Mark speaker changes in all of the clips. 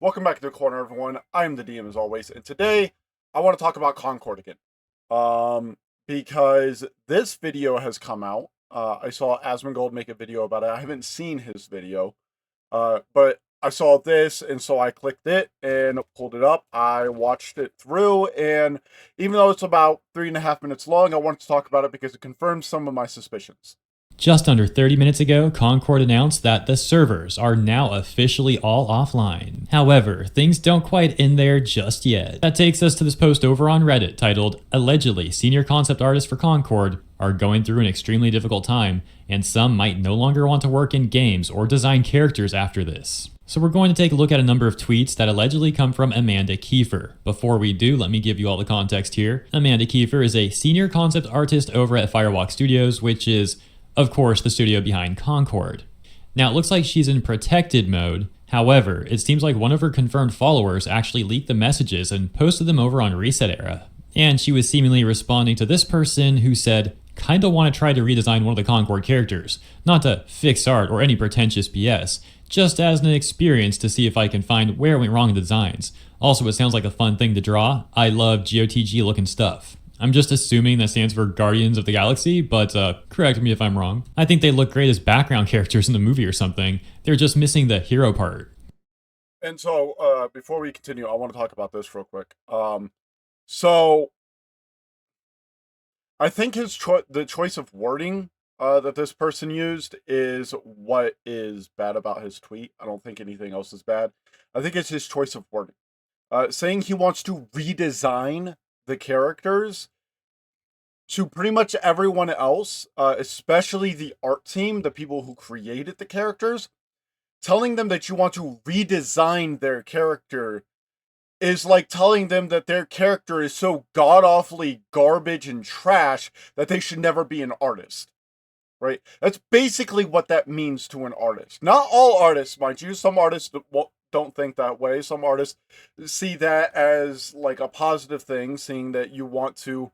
Speaker 1: Welcome back to the corner, everyone. I'm the DM as always, and today I want to talk about Concord again. Because this video has come out. I saw Asmongold make a video about it. I haven't seen his video, but I saw this, and so I clicked it and pulled it up. I watched it through, and even though it's about 3.5 minutes long, I wanted to talk about it because it confirms some of my suspicions.
Speaker 2: Just under 30 minutes ago, Concord announced that the servers are now officially all offline. However, things don't quite end there just yet. That takes us to this post over on Reddit titled, "Allegedly, senior concept artists for Concord are going through an extremely difficult time, and some might no longer want to work in games or design characters after this." So we're going to take a look at a number of tweets that allegedly come from Amanda Kiefer. Before we do, let me give you all the context here. Amanda Kiefer is a senior concept artist over at Firewalk Studios, which is of course, the studio behind Concord. Now, it looks like she's in protected mode. However, it seems like one of her confirmed followers actually leaked the messages and posted them over on Reset Era. And she was seemingly responding to this person who said, "Kinda want to try to redesign one of the Concord characters. Not to fix art or any pretentious BS, just as an experience to see if I can find where it went wrong in the designs. Also, it sounds like a fun thing to draw. I love GOTG looking stuff." I'm just assuming that stands for Guardians of the Galaxy, but correct me if I'm wrong. I think they look great as background characters in the movie or something. They're just missing the hero part.
Speaker 1: And so, before we continue, I want to talk about this real quick. So I think the choice of wording that this person used is what is bad about his tweet. I don't think anything else is bad. I think it's his choice of wording. Saying he wants to redesign the characters to pretty much everyone else, especially the art team, the people who created the characters, telling them that you want to redesign their character is like telling them that their character is so god-awfully garbage and trash that they should never be an artist. Right? That's basically what that means to an artist. Not all artists, mind you. Some artists don't think that way. Some artists see that as like a positive thing, seeing that you want to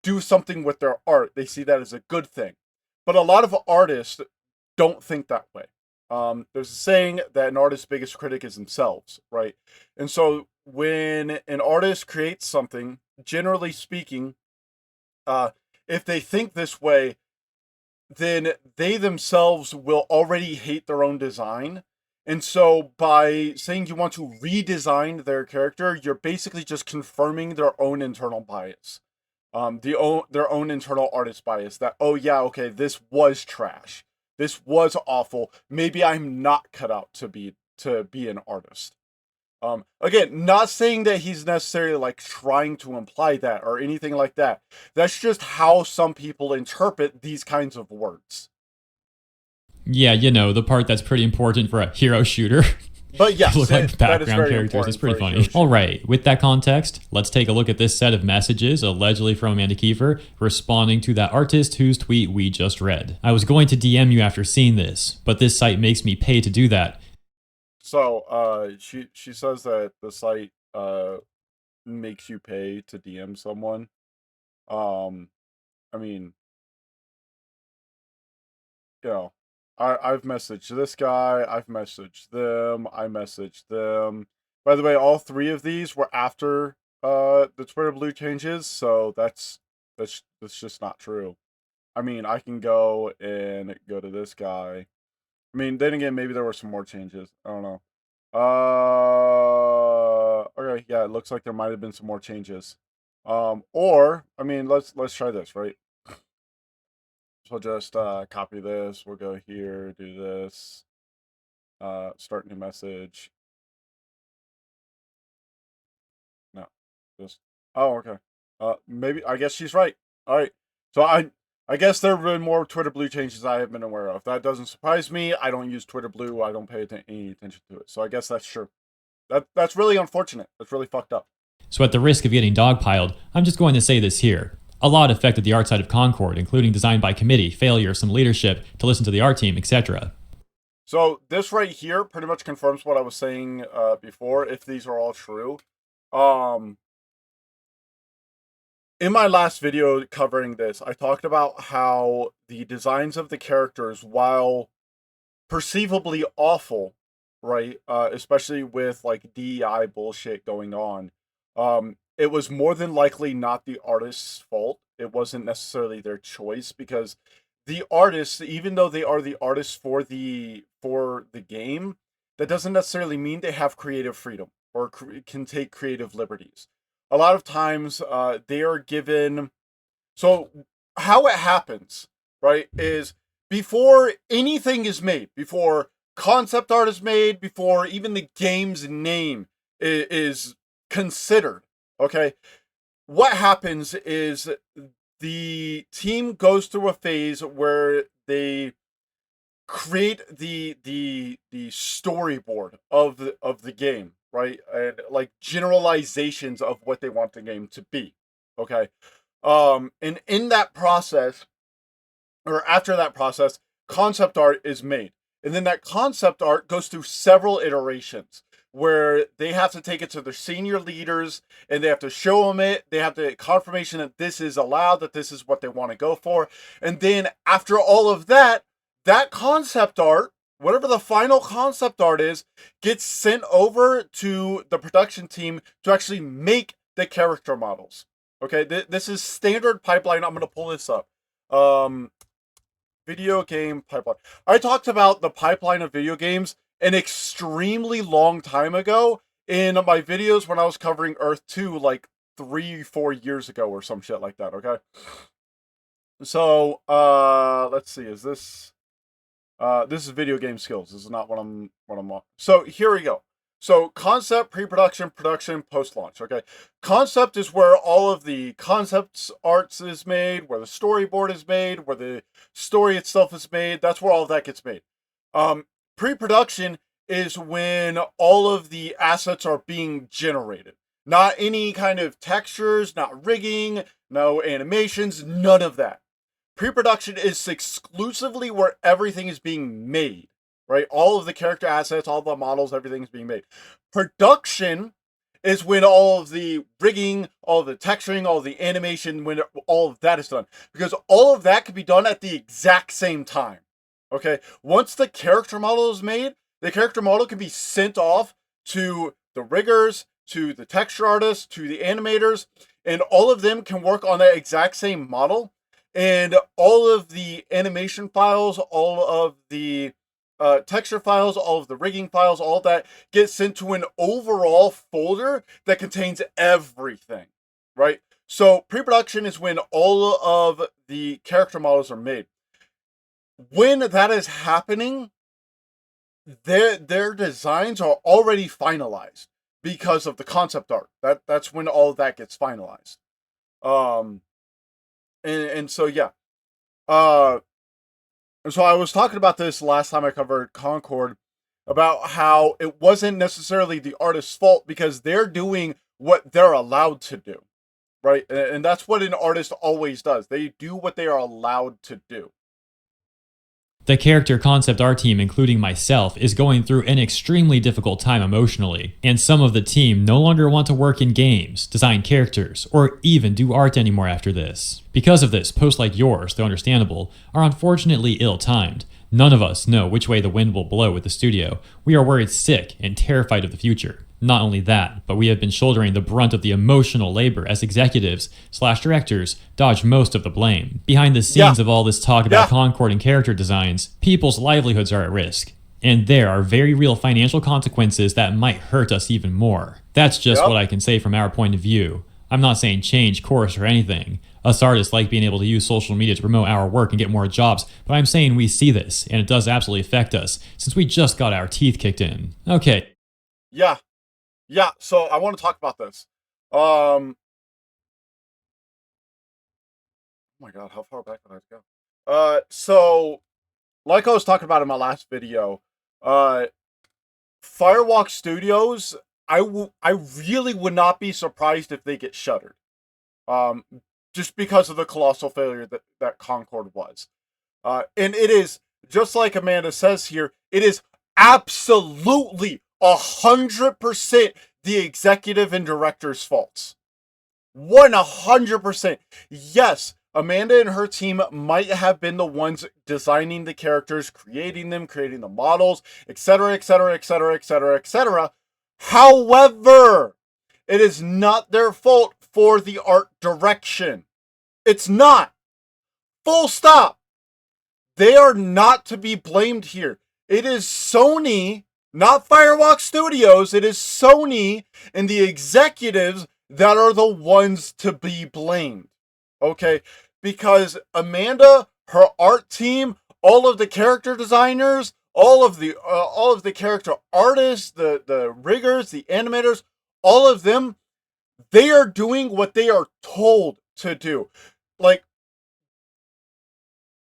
Speaker 1: do something with their art. They see that as a good thing. But a lot of artists don't think that way. There's a saying that an artist's biggest critic is themselves, right? And so when an artist creates something, generally speaking, if they think this way, then they themselves will already hate their own design. And so by saying you want to redesign their character, you're basically just confirming their own internal bias. Their own internal artist bias that, oh yeah, okay, this was trash. This was awful. Maybe I'm not cut out to be an artist. Again, not saying that he's necessarily like trying to imply that or anything like that. That's just how some people interpret these kinds of words.
Speaker 2: Yeah, you know, the part that's pretty important for a hero shooter.
Speaker 1: But yes,
Speaker 2: look like background characters. It's pretty funny. All right, with that context, let's take a look at this set of messages allegedly from Amanda Kiefer responding to that artist whose tweet we just read. "I was going to DM you after seeing this, but this site makes me pay to do that."
Speaker 1: So, she says that the site makes you pay to DM someone. I mean, you know, I've messaged this guy, I've messaged them, I messaged them. By the way, all three of these were after the Twitter blue changes, so that's just not true. I mean, I can go and go to this guy. I mean, then again, maybe there were some more changes. I don't know. Okay, yeah, it looks like there might have been some more changes. Or I mean, let's try this, right? So we'll just copy this. We'll go here, do this. Start new message. No, just oh, okay. Maybe I guess she's right. All right. So I guess there have been more Twitter Blue changes I have been aware of. That doesn't surprise me. I don't use Twitter Blue. I don't pay any attention to it. So I guess that's true. That's really unfortunate. That's really fucked up.
Speaker 2: So at the risk of getting dogpiled, I'm just going to say this here. A lot affected the art side of Concord, including design by committee, failure, some leadership, to listen to the art team, etc.
Speaker 1: So this right here pretty much confirms what I was saying before, if these are all true. In my last video covering this, I talked about how the designs of the characters, while perceivably awful, right? Especially with like DEI bullshit going on. It was more than likely not the artist's fault. It wasn't necessarily their choice because the artists, even though they are the artists for the game, that doesn't necessarily mean they have creative freedom or can take creative liberties. A lot of times, they are given. So how it happens, right, is before anything is made, before concept art is made, before even the game's name is considered, okay, what happens is the team goes through a phase where they create the storyboard of the game, right? And like generalizations of what they want the game to be. Okay. And in that process, or after that process, concept art is made. And then that concept art goes through several iterations where they have to take it to their senior leaders and they have to show them it. They have the confirmation that this is allowed, that this is what they want to go for. And then after all of that, that concept art, whatever the final concept art is, gets sent over to the production team to actually make the character models. Okay, this is standard pipeline. I'm going to pull this up. Video game pipeline. I talked about the pipeline of video games an extremely long time ago in my videos when I was covering Earth 2 like 3-4 years ago or some shit like that, okay? So, let's see, is this this is video game skills. This is not what I'm on. So, here we go. So, concept, pre-production, production, post-launch, okay? Concept is where all of the concepts arts is made, where the storyboard is made, where the story itself is made. That's where all of that gets made. Pre-production is when all of the assets are being generated. Not any kind of textures, not rigging, no animations, none of that. Pre-production is exclusively where everything is being made, right? All of the character assets, all the models, everything is being made. Production is when all of the rigging, all of the texturing, all of the animation, when all of that is done. Because all of that can be done at the exact same time, okay? Once the character model is made, the character model can be sent off to the riggers, to the texture artists, to the animators, and all of them can work on that exact same model. And all of the animation files, all of the texture files, all of the rigging files, all that gets sent to an overall folder that contains everything, right? So pre-production is when all of the character models are made. When that is happening, their designs are already finalized because of the concept art. That's when all of that gets finalized. And so yeah. And so I was talking about this last time I covered Concord about how it wasn't necessarily the artist's fault because they're doing what they're allowed to do, right? And that's what an artist always does. They do what they are allowed to do.
Speaker 2: The character concept art team, including myself, is going through an extremely difficult time emotionally, and some of the team no longer want to work in games, design characters, or even do art anymore after this. Because of this, posts like yours, though understandable, are unfortunately ill-timed. None of us know which way the wind will blow with the studio. We are worried sick and terrified of the future. Not only that, but we have been shouldering the brunt of the emotional labor as executives/directors dodge most of the blame. Behind the scenes of all this talk about Concord and character designs, people's livelihoods are at risk. And there are very real financial consequences that might hurt us even more. That's just what I can say from our point of view. I'm not saying change course or anything. Us artists like being able to use social media to promote our work and get more jobs, but I'm saying we see this, and it does absolutely affect us, since we just got our teeth kicked in. Okay.
Speaker 1: Yeah, so I want to talk about this. Oh my god, how far back did I have to go? So, like I was talking about in my last video, Firewalk Studios, I really would not be surprised if they get shuttered. Just because of the colossal failure that Concord was. And it is, just like Amanda says here, it is absolutely 100% the executive and director's faults. 100%. Yes, Amanda and her team might have been the ones designing the characters, creating them, creating the models, etc., etc., etc., etc., etc. However, it is not their fault for the art direction. It's not. Full stop. They are not to be blamed here. It is Sony, not Firewalk Studios. It is Sony and the executives that are the ones to be blamed. Okay? Because Amanda, her art team, all of the character designers, all of the character artists, the riggers, the animators, all of them, they are doing what they are told to do. Like,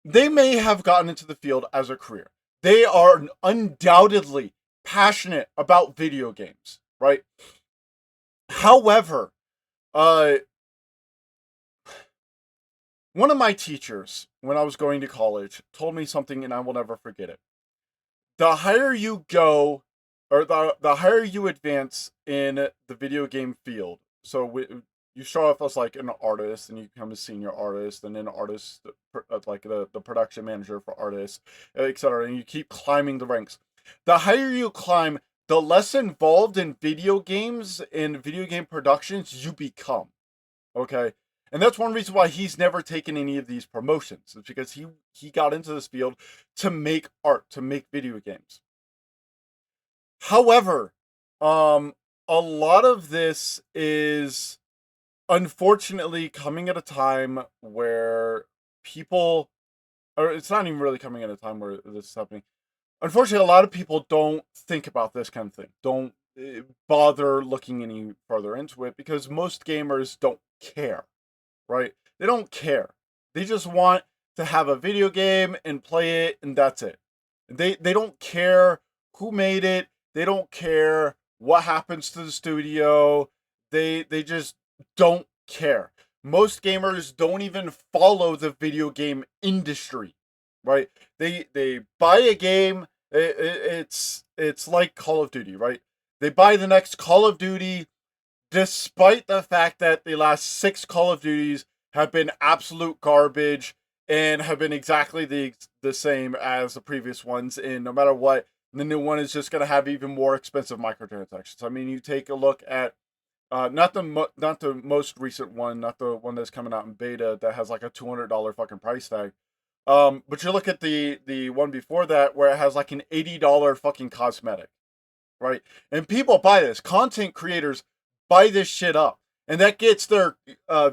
Speaker 1: they may have gotten into the field as a career. They are undoubtedly passionate about video games, right? However, one of my teachers, when I was going to college, told me something and I will never forget it. The higher you go, or the higher you advance in the video game field, so you start off as like an artist, and you become a senior artist, and then artist, like the production manager for artists, etc. And you keep climbing the ranks. The higher you climb, the less involved in video games and video game productions you become. Okay? And that's one reason why he's never taken any of these promotions. It's because he got into this field to make art, to make video games. However, a lot of this is unfortunately coming at a time where people, or it's not even really coming at a time where this is happening. Unfortunately, a lot of people don't think about this kind of thing. Don't bother looking any further into it because most gamers don't care, right? They don't care. They just want to have a video game and play it, and that's it. They don't care who made it. They don't care what happens to the studio. They just don't care. Most gamers don't even follow the video game industry, right? They buy a game. It's like Call of Duty, right? They buy the next Call of Duty, despite the fact that the last 6 Call of Duties have been absolute garbage and have been exactly the same as the previous ones. And no matter what, the new one is just going to have even more expensive microtransactions. I mean, you take a look at not the most recent one, not the one that's coming out in beta that has like a $200 fucking price tag. But you look at the one before that where it has like an $80 fucking cosmetic, right? And people buy this. Content creators buy this shit up, and that gets their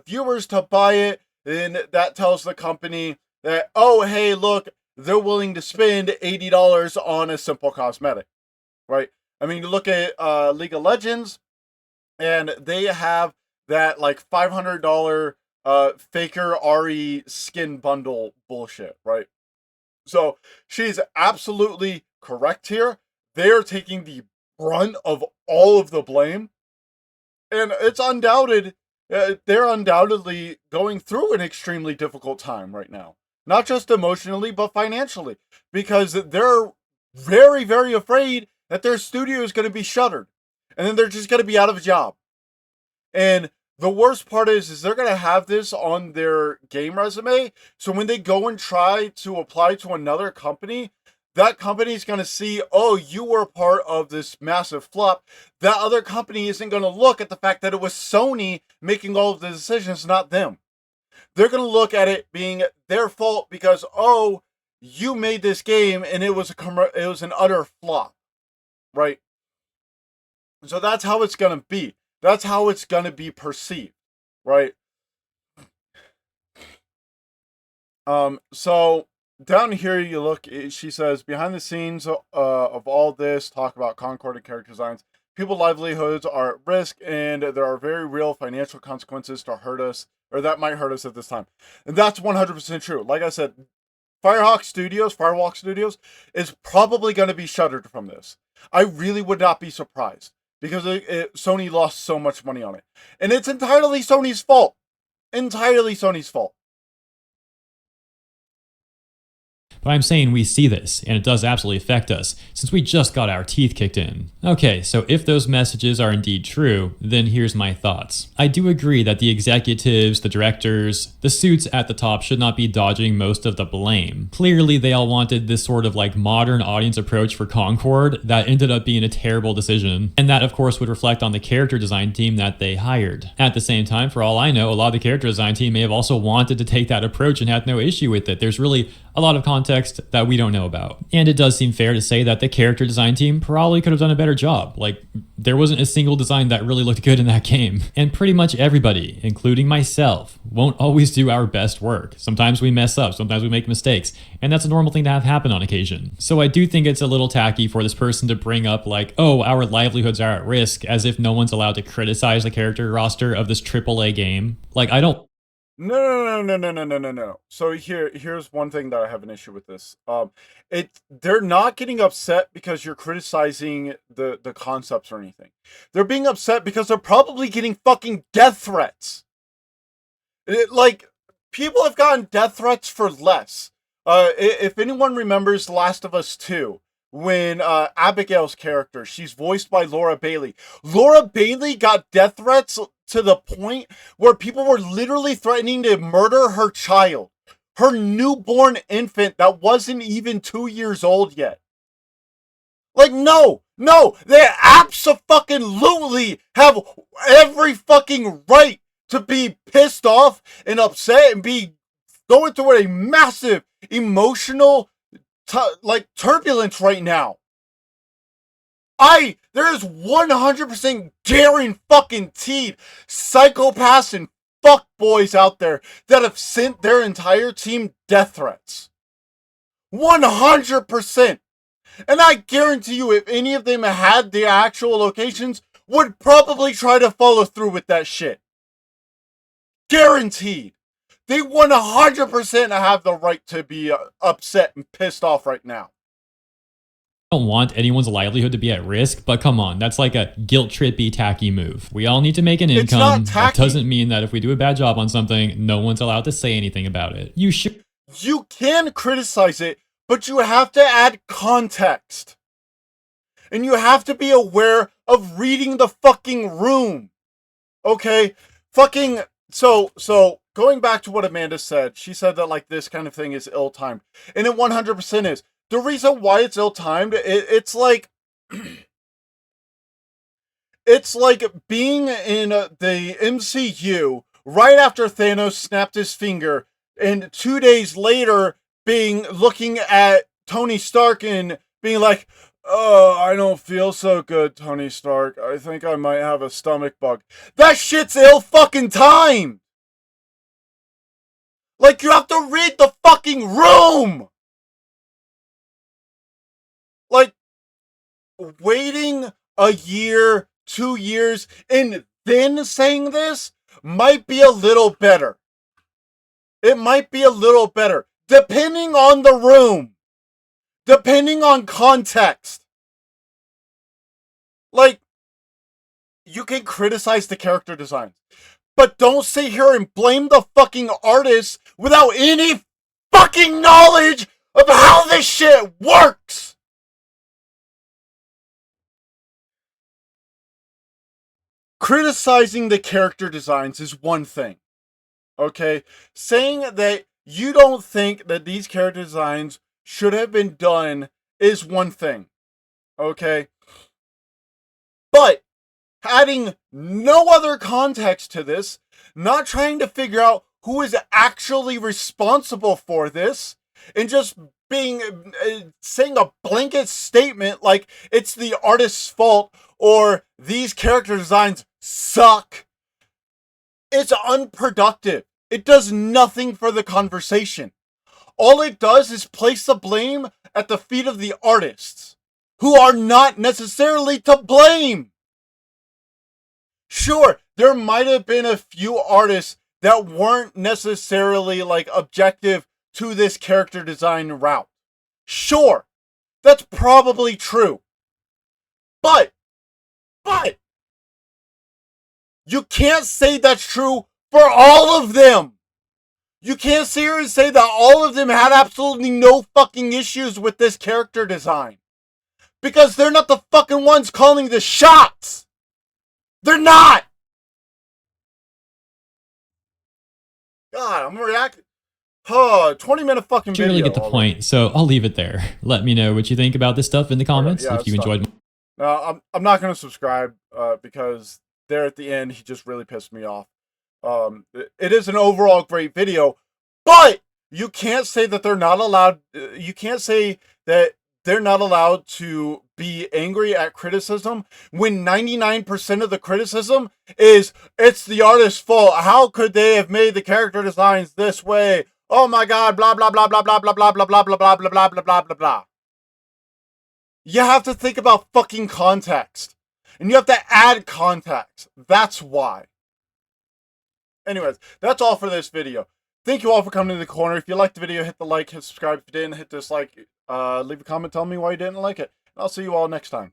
Speaker 1: viewers to buy it. And that tells the company that, oh, hey, look, they're willing to spend $80 on a simple cosmetic, right? I mean, you look at League of Legends, and they have that like $500 Faker RE skin bundle bullshit, right? So she's absolutely correct here. They are taking the brunt of all of the blame, and it's undoubted. They're undoubtedly going through an extremely difficult time right now. Not just emotionally, but financially. Because they're very, very afraid that their studio is going to be shuttered. And then they're just going to be out of a job. And the worst part is they're going to have this on their game resume. So when they go and try to apply to another company, that company is going to see, oh, you were part of this massive flop. That other company isn't going to look at the fact that it was Sony making all of the decisions, not them. They're going to look at it being their fault because, oh, you made this game and it was an utter flop, right? So that's how it's going to be. That's how it's going to be perceived, right? So down here you look, she says, behind the scenes of all this talk about Concord and character designs, people's livelihoods are at risk and there are very real financial consequences to hurt us, or that might hurt us at this time. And that's 100% true. Like I said, Firewalk Studios is probably going to be shuttered from this. I really would not be surprised because Sony lost so much money on it. And it's entirely Sony's fault. Entirely Sony's fault.
Speaker 2: but I'm saying we see this, and it does absolutely affect us, since we just got our teeth kicked in. Okay, so if those messages are indeed true, then here's my thoughts. I do agree that the executives, the directors, the suits at the top should not be dodging most of the blame. Clearly, they all wanted this sort of like modern audience approach for Concord that ended up being a terrible decision, and that of course would reflect on the character design team that they hired. At the same time, for all I know, a lot of the character design team may have also wanted to take that approach and had no issue with it. There's really a lot of context that we don't know about. And it does seem fair to say that the character design team probably could have done a better job. Like, there wasn't a single design that really looked good in that game. And pretty much everybody, including myself, won't always do our best work. Sometimes we mess up, sometimes we make mistakes, and that's a normal thing to have happen on occasion. So I do think it's a little tacky for this person to bring up like, oh, our livelihoods are at risk, as if no one's allowed to criticize the character roster of this AAA game. Like, I don't...
Speaker 1: No. So here's one thing that I have an issue with this. They're not getting upset because you're criticizing the concepts or anything. They're being upset because they're probably getting fucking death threats. Like, people have gotten death threats for less. If anyone remembers Last of Us 2, when Abigail's character, she's voiced by Laura Bailey. Laura Bailey got death threats to the point where people were literally threatening to murder her child. Her newborn infant that wasn't even 2 years old yet. Like, no, they abso-fucking-lutely have every fucking right to be pissed off and upset and be going through a massive emotional turbulence right now. There's 100% guaranteed psychopaths and fuckboys out there that have sent their entire team death threats. 100%. And I guarantee you, if any of them had the actual locations, would probably try to follow through with that shit. Guaranteed. They 100% have the right to be upset and pissed off right now.
Speaker 2: Don't want anyone's livelihood to be at risk, but come on, that's like a guilt-trippy, tacky move. We all need to make an income. That doesn't mean that if we do a bad job on something, no one's allowed to say anything about it.
Speaker 1: You can criticize it, but you have to add context. And you have to be aware of reading the fucking room. Okay? So going back to what Amanda said, she said that like this kind of thing is ill-timed. And it 100% is. The reason why it's ill-timed, it's like being in the MCU right after Thanos snapped his finger, and 2 days later looking at Tony Stark and being like, oh, I don't feel so good, Tony Stark. I think I might have a stomach bug. That shit's ill-fucking-timed! Like, you have to read the fucking room! Like, waiting a year, 2 years, and then saying this might be a little better. It might be a little better. Depending on the room. Depending on context. Like, you can criticize the character designs, but don't sit here and blame the fucking artists without any fucking knowledge of how this shit works! Criticizing the character designs is one thing, okay? Saying that you don't think that these character designs should have been done is one thing, okay? But adding no other context to this, not trying to figure out who is actually responsible for this, and just saying a blanket statement like it's the artist's fault or these character designs suck. It's unproductive. It does nothing for the conversation. All it does is place the blame at the feet of the artists, who are not necessarily to blame. Sure, there might have been a few artists that weren't necessarily like objective to this character design route. Sure, that's probably true. But you can't say that's true for all of them. You can't sit here and say that all of them had absolutely no fucking issues with this character design. Because they're not the fucking ones calling the shots. They're not. God, I'm reacting. 20-minute fucking video.
Speaker 2: You really get the point, so I'll leave it there. Let me know what you think about this stuff in the comments if you enjoyed.
Speaker 1: No, I'm not going to subscribe because there at the end, he just really pissed me off. It is an overall great video, but you can't say that they're not allowed. You can't say that they're not allowed to be angry at criticism when 99% of the criticism is it's the artist's fault. How could they have made the character designs this way? Oh my god, blah blah blah blah blah blah blah blah blah blah blah blah blah blah blah blah blah. You have to think about fucking context. And you have to add context. That's why. Anyways, that's all for this video. Thank you all for coming to the corner. If you liked the video, hit the like, hit subscribe. If you didn't, hit dislike. Leave a comment telling me why you didn't like it. And I'll see you all next time.